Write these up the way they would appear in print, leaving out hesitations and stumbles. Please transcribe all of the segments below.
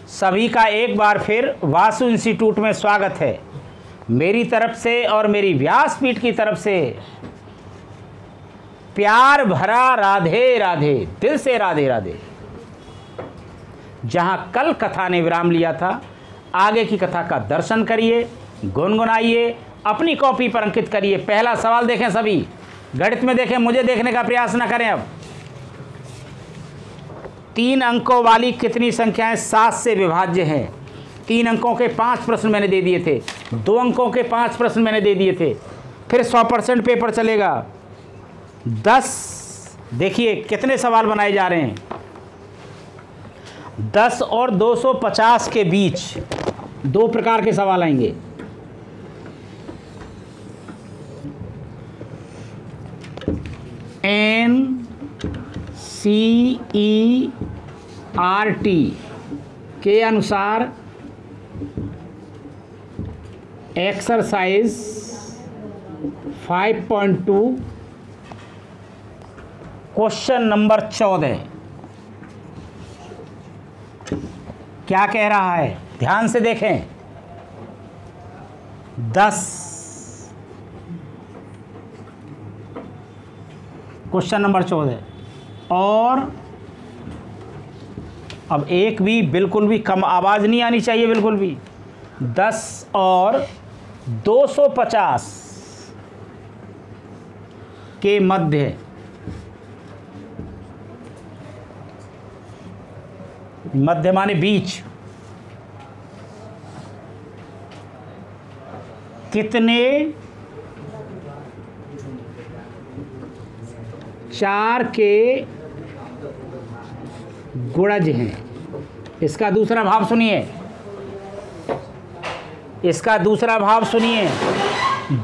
सभी का एक बार फिर वासु इंस्टीट्यूट में स्वागत है। मेरी तरफ से और मेरी व्यासपीठ की तरफ से प्यार भरा राधे राधे, दिल से राधे राधे। जहां कल कथा ने विराम लिया था, आगे की कथा का दर्शन करिए, गुनगुनाइए, अपनी कॉपी पर अंकित करिए। पहला सवाल देखें, सभी गणित में देखें, मुझे देखने का प्रयास न करें। अब 3 अंकों वाली कितनी संख्याएं 7 से विभाज्य हैं? 3 अंकों के 5 प्रश्न मैंने दे दिए थे, 2 अंकों के 5 प्रश्न मैंने दे दिए थे। फिर 100% पेपर चलेगा। 10 देखिए कितने सवाल बनाए जा रहे हैं। 10 और 250 के बीच 2 प्रकार के सवाल आएंगे। NCERT के अनुसार एक्सरसाइज 5.2 क्वेश्चन नंबर 14 क्या कह रहा है? ध्यान से देखें। 10 क्वेश्चन नंबर 14 और अब एक भी बिल्कुल भी कम आवाज़ नहीं आनी चाहिए, बिल्कुल भी। 10 और 250 के मध्य माने बीच कितने 4 के गुणज हैं? इसका दूसरा भाव सुनिए, इसका दूसरा भाव सुनिए।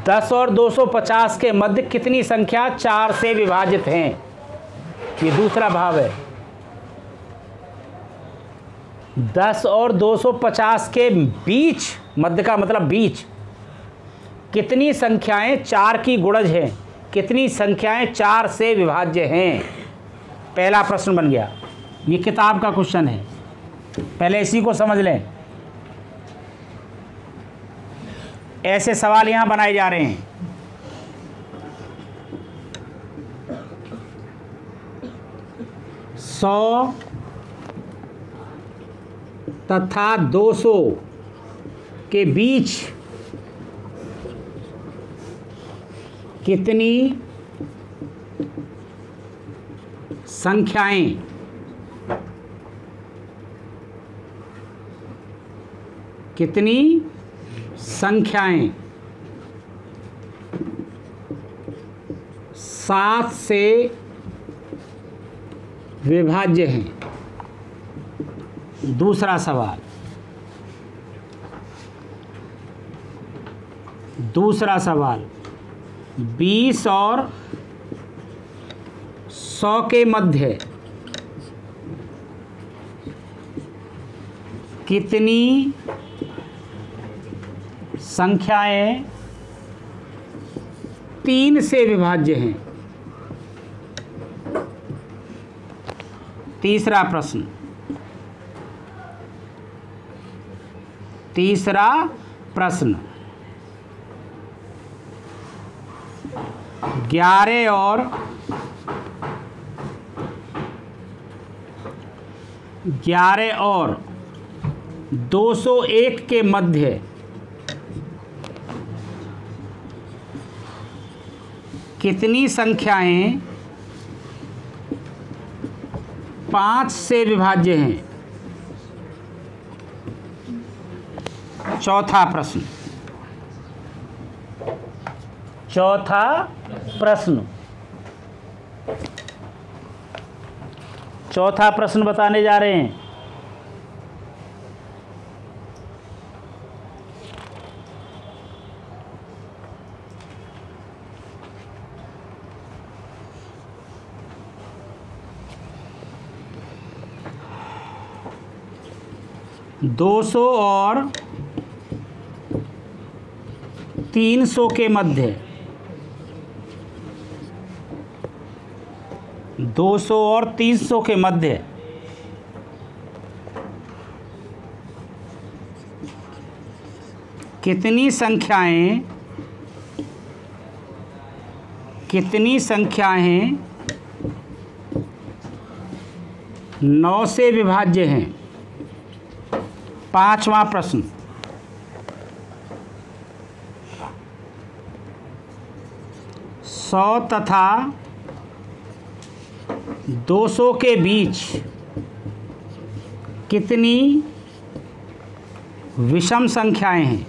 10 और 250 के मध्य कितनी संख्या 4 से विभाजित हैं? ये दूसरा भाव है। 10 और 250 के बीच, मध्य का मतलब बीच, कितनी संख्याएं 4 की गुणज हैं? कितनी संख्याएं 4 से विभाज्य हैं? पहला प्रश्न बन गया। ये किताब का क्वेश्चन है, पहले इसी को समझ लें। ऐसे सवाल यहां बनाए जा रहे हैं। सौ तथा 200 के बीच कितनी संख्याएं सात से विभाज्य हैं? दूसरा सवाल, दूसरा सवाल 20 और 100 के मध्य कितनी संख्याएं 3 से विभाज्य हैं? तीसरा प्रश्न, तीसरा प्रश्न 11 और 201 के मध्य कितनी संख्याएं 5 से विभाज्य हैं? चौथा प्रश्न, चौथा प्रश्न, चौथा प्रश्न बताने जा रहे हैं। दो सौ और 300 के मध्य 200 और 300 के मध्य कितनी संख्याएं 9 से विभाज्य हैं। 5वां प्रश्न, 100 तथा 200 के बीच कितनी विषम संख्याएं हैं?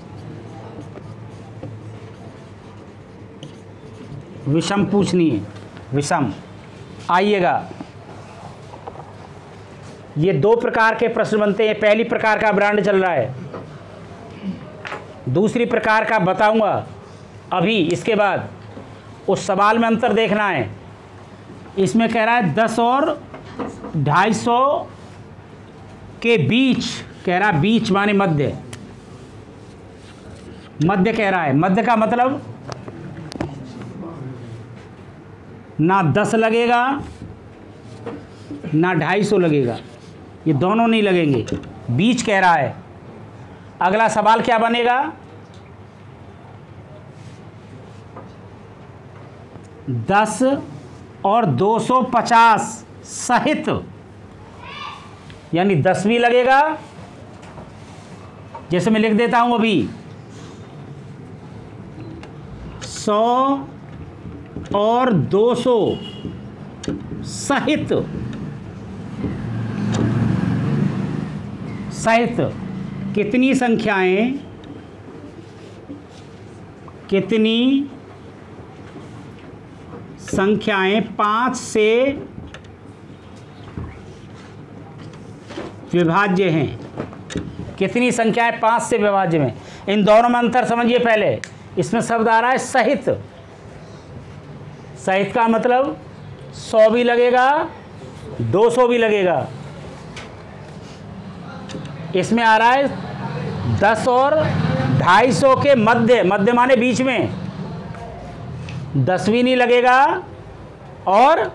विषम पूछनी है, विषम। आइएगा, ये 2 प्रकार के प्रश्न बनते हैं। पहली प्रकार का ब्रांड चल रहा है, दूसरी प्रकार का बताऊंगा अभी। इसके बाद उस सवाल में अंतर देखना है। इसमें कह रहा है 10 और 250 के बीच, कह रहा है बीच माने मध्य। मध्य कह रहा है, मध्य का मतलब ना 10 लगेगा ना 250 लगेगा, ये दोनों नहीं लगेंगे, बीच कह रहा है। अगला सवाल क्या बनेगा? 10 और 250 सहित, यानी 10 भी लगेगा, जैसे मैं लिख देता हूं अभी, 100 और 200 सहित कितनी संख्याएं 5 से विभाज्य हैं? कितनी संख्याएं 5 से विभाज्य में? इन दोनों में अंतर समझिए पहले। इसमें शब्द आ रहा है सहित। सहित का मतलब 100 भी लगेगा, 200 भी लगेगा। इसमें आ रहा है 10 और 250 के मध्य, मध्य माने बीच में, 10 भी नहीं लगेगा और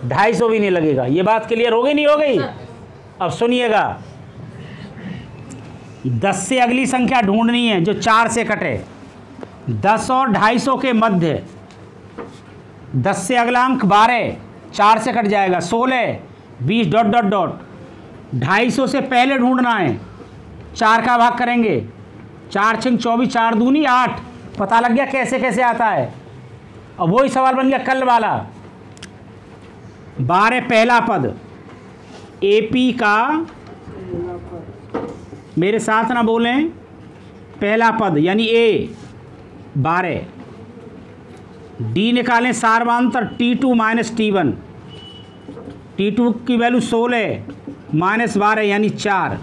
250 भी नहीं लगेगा। ये बात क्लियर हो गई नहीं हो गई? अब सुनिएगा, 10 से अगली संख्या ढूंढनी है जो 4 से कटे। 10 और 250 के मध्य, 10 से अगला अंक 12, 4 से कट जाएगा 16, 20 डॉट डॉट डॉट। 250 से पहले ढूंढना है, 4 का भाग करेंगे, 4 छंग 24, 4 दूनी 8। पता लग गया कैसे कैसे आता है। अब वही सवाल बन गया कल वाला। 12 पहला पद, एपी का, मेरे साथ ना बोलें, पहला पद यानी ए 12। डी निकालें सार्वांतर T2 माइनस T1। T2 की वैल्यू 16 माइनस 12 यानी 4।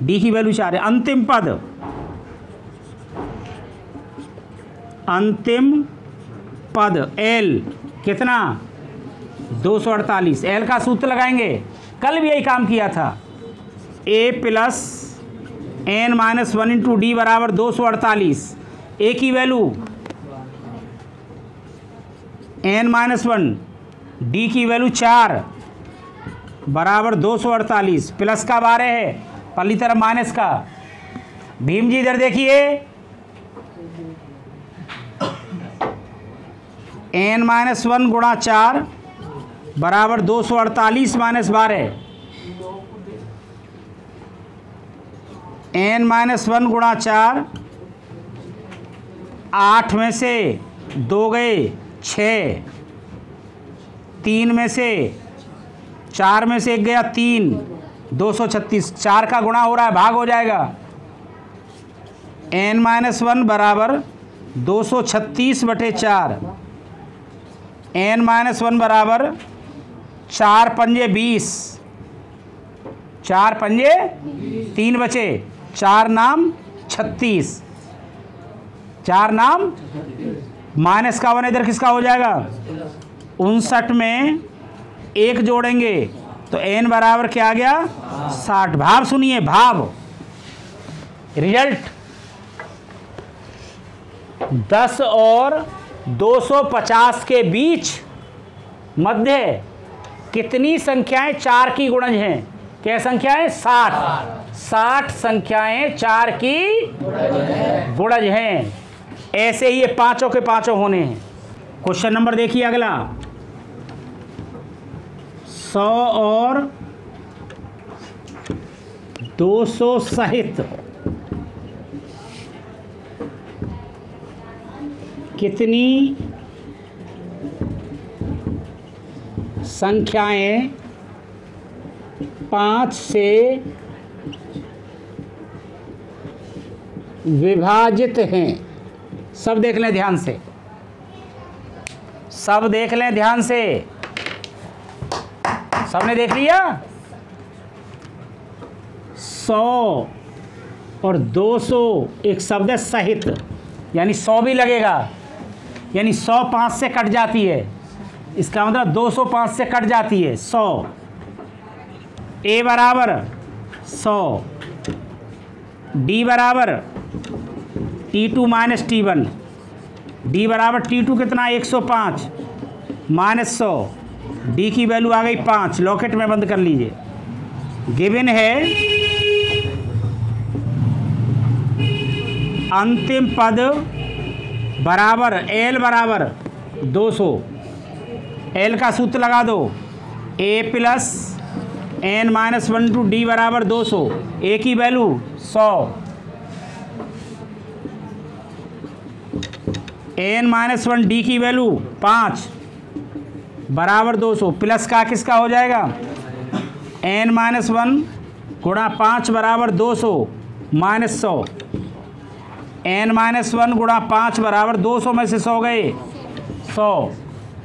डी की वैल्यू 4 है। अंतिम पद एल कितना? 248। एल का सूत्र लगाएंगे, कल भी यही काम किया था। A plus N minus 1 into D बराबर 248। ए की वैल्यू एन माइनस 1, डी की वैल्यू 4 बराबर 248। प्लस का 12 है, पहली तरफ माइनस का। भीम जी इधर देखिए, एन माइनस 1 गुणा 4 बराबर 248 माइनस 12। एन माइनस 1 गुणा 4, 8 में से 2 गए 6, 3 में से 4 में से 1 गया 3, 236। 4 का गुणा हो रहा है, भाग हो जाएगा। एन माइनस 1 बराबर 236 बटे 4। एन माइनस 1 बराबर 4 पंजे 20, 4 पंजे 3 बचे, 4 नाम 36, 4 नाम माइनस का 1 इधर किसका हो जाएगा? 59 में 1 जोड़ेंगे तो एन बराबर क्या आ गया? 60। भाव सुनिए, भाव रिजल्ट 10 और 250 के बीच मध्य कितनी संख्याएं 4 की गुणज हैं? क्या संख्याएं? 60। 60 संख्याएं 4 की गुणज हैं। ऐसे ही ये पांचों के पांचों होने हैं। क्वेश्चन नंबर देखिए अगला, 100 और 200 सहित कितनी संख्याएं 5 से विभाजित हैं? सब देख लें ध्यान से, सब देख लें ध्यान से। सबने देख लिया? 100 और 200 एक शब्द है सहित, यानी 100 भी लगेगा, यानी 100 5 से कट जाती है, इसका मतलब 200 5 से कट जाती है। 100 ए बराबर 100, डी बराबर T2 माइनस T1, डी बराबर T2 कितना? 105 माइनस 100, डी की वैल्यू आ गई 5। लॉकेट में बंद कर लीजिए। गिवन है अंतिम पद बराबर एल बराबर 200। एल का सूत्र लगा दो, A plus N minus 1 to D बराबर 200। ए की वैल्यू 100, एन माइनस 1 डी की वैल्यू 5 बराबर 200। प्लस का किसका हो जाएगा? एन माइनस 1 गुणा 5 बराबर 200 माइनस 100। एन माइनस 1 गुणा 5 बराबर 200 में से 100 गए 100।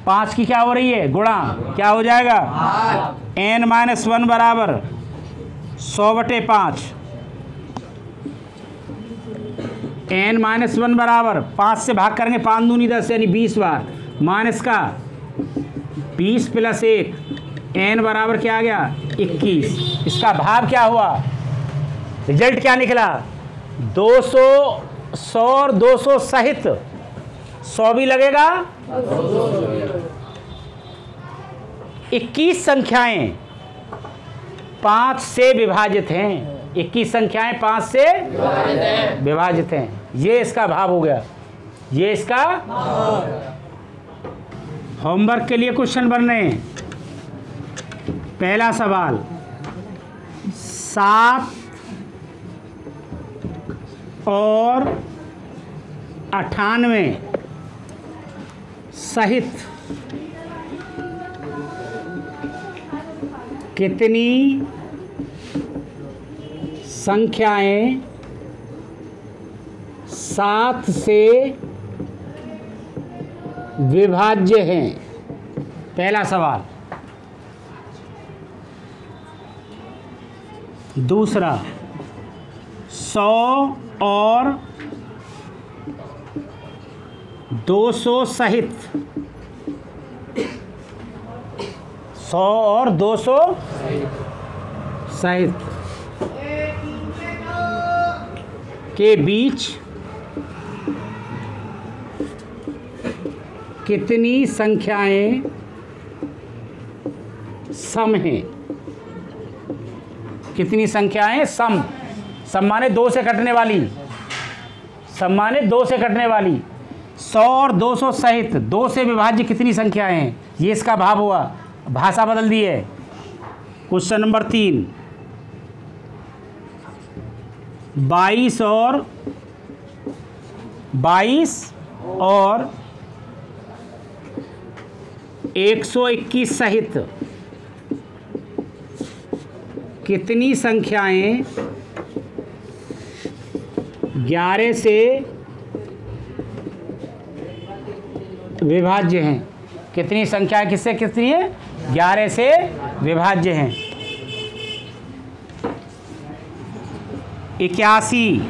5 की क्या हो रही है? गुणा, क्या हो जाएगा? एन माइनस 1 बराबर 100/5। एन माइनस 1 बराबर 5 से भाग करेंगे, 5 दूनी 10 यानी 20 बार, माइनस का 20 प्लस 1, एन बराबर क्या आ गया? 21। इसका भाव क्या हुआ? रिजल्ट क्या निकला? 200, 100 और 200 सहित 100 भी लगेगा, 21 संख्याएं 5 से विभाजित हैं। 21 संख्याएं 5 से विभाजित हैं। ये इसका भाव हो गया। ये इसका होमवर्क के लिए क्वेश्चन बन रहे हैं। पहला सवाल, 7 और 98 सहित कितनी संख्याएं 7 से विभाज्य हैं? पहला सवाल। दूसरा, 100 और 200 सहित 100 और 200 सहित के बीच कितनी संख्याएं सम हैं? कितनी संख्याएं सम? सम माने 2 से कटने वाली, सम माने 2 से कटने वाली। 100 और 200 सहित 2 से विभाज्य कितनी संख्याएं हैं? ये इसका भाव हुआ। भाषा बदल दी है। क्वेश्चन नंबर 3, 22 और 121 सहित कितनी संख्याएं 11 से विभाज्य हैं? कितनी संख्याएं किससे कितनी है? 11 से विभाज्य हैं। 81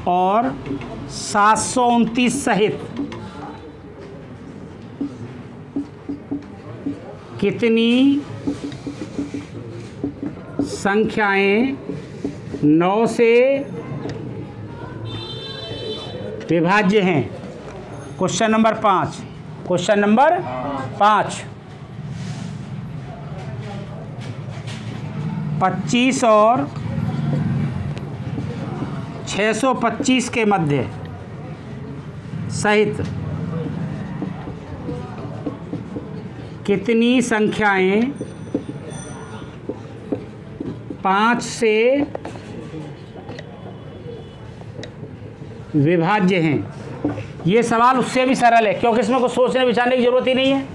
और 729 सहित कितनी संख्याएं 9 से विभाज्य हैं? Question number 5। क्वेश्चन नंबर 5, 25 और 625 के मध्य सहित कितनी संख्याएं 5 से विभाज्य हैं। ये सवाल उससे भी सरल है क्योंकि इसमें कुछ सोचने विचारने की जरूरत ही नहीं है।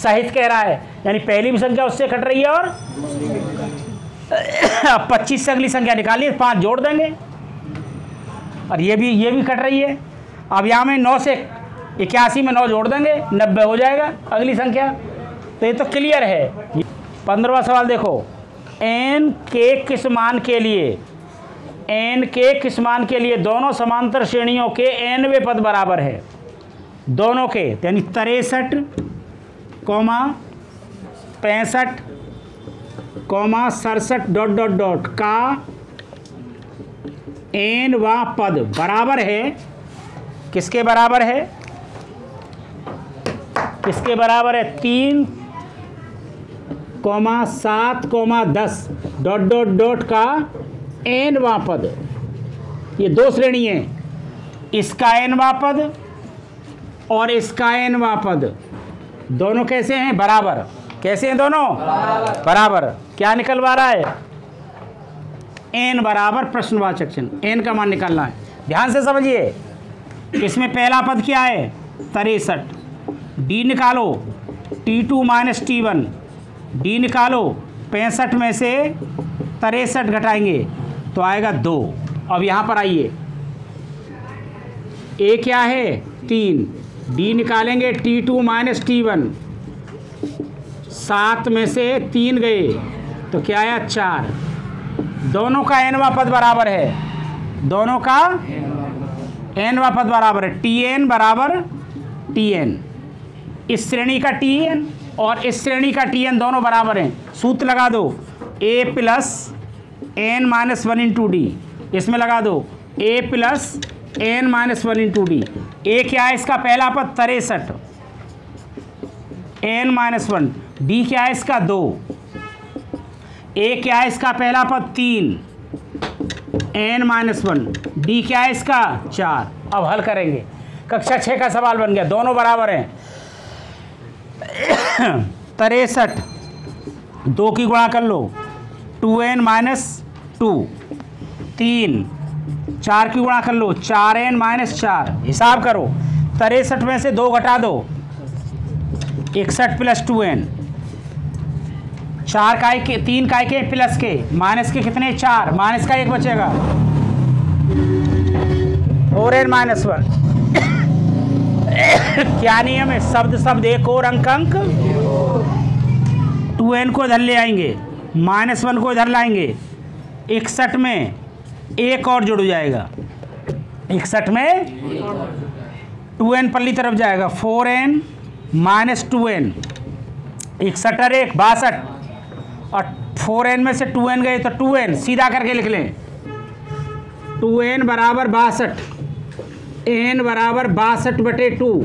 सहित कह रहा है यानी पहली भी संख्या उससे कट रही है और 25 से अगली संख्या निकालिए, 5 जोड़ देंगे और ये भी कट रही है। अब यहाँ में 9 से 81 में 9 जोड़ देंगे, 90 हो जाएगा अगली संख्या। तो ये तो क्लियर है। 15वां सवाल देखो, n के किस मान के लिए दोनों समांतर श्रेणियों के nवें पद बराबर है, दोनों के यानी 63, 65, 67 ... का nवां पद बराबर है। किसके बराबर है? 3, 7, 10 ... का nवां पद। ये दो श्रेणी है, इसका nवां पद और इसका nवां पद, दोनों कैसे हैं? बराबर। कैसे हैं दोनों? बराबर। क्या निकलवा रहा है? n बराबर प्रश्नवाचक चिन्ह, n का मान निकालना है। ध्यान से समझिए, इसमें पहला पद क्या है? 63। d निकालो, t2 - t1, d निकालो, 65 में से 63 घटाएंगे तो आएगा 2। अब यहाँ पर आइए, a क्या है? 3, d निकालेंगे, t2 - t1, 7 में से 3 गए तो क्या आया? 4। दोनों का nवां पद बराबर है, दोनों का nवां पद बराबर है। tn बराबर tn, इस श्रेणी का tn और इस श्रेणी का tn दोनों बराबर हैं। सूत्र लगा दो, a + n - 1 × d, इसमें लगा दो a + n - 1 × d। a क्या है? इसका पहला पद 63, n - 1, d क्या है? इसका 2, a क्या है? इसका पहला पद 3, n - 1, d क्या है? इसका 4। अब हल करेंगे। कक्षा 6 का सवाल बन गया, दोनों बराबर हैं। 63, 2 की गुणा कर लो, 2n - 2, 3, 4 की गुणा कर लो, 4n - 4। हिसाब करो, 63 में से 2 घटा दो, 61 + 2n, 4 काय के, 3 काय के प्लस के, माइनस के कितने? 4, माइनस का 1 बचेगा, 4n - 1। क्या नियम है? शब्द एक और अंक 2n को इधर ले आएंगे, -1 को इधर लाएंगे, 61 में 1 और जुड़ जाएगा, 61 में 2n पल्ली तरफ जाएगा, 4n - 2n, 61 और 1 62, और 4n में से 2n गए तो 2n सीधा करके लिख लें, 2n बराबर 62, n बराबर 62/2,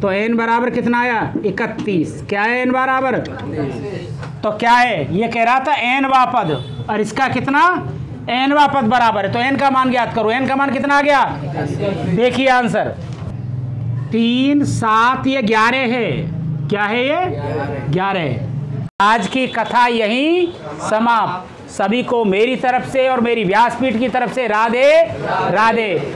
तो n बराबर कितना आया? 31। क्या है n बराबर? तो क्या है? ये कह रहा था nवां पद, और इसका कितना? nवां पद बराबर है, तो n का मान ज्ञात करो। n का मान कितना आ गया? देखिए आंसर 3, 7, ये 11 है। क्या है ये? 11। आज की कथा यहीं समाप्त। सभी को मेरी तरफ से और मेरी व्यासपीठ की तरफ से राधे राधे।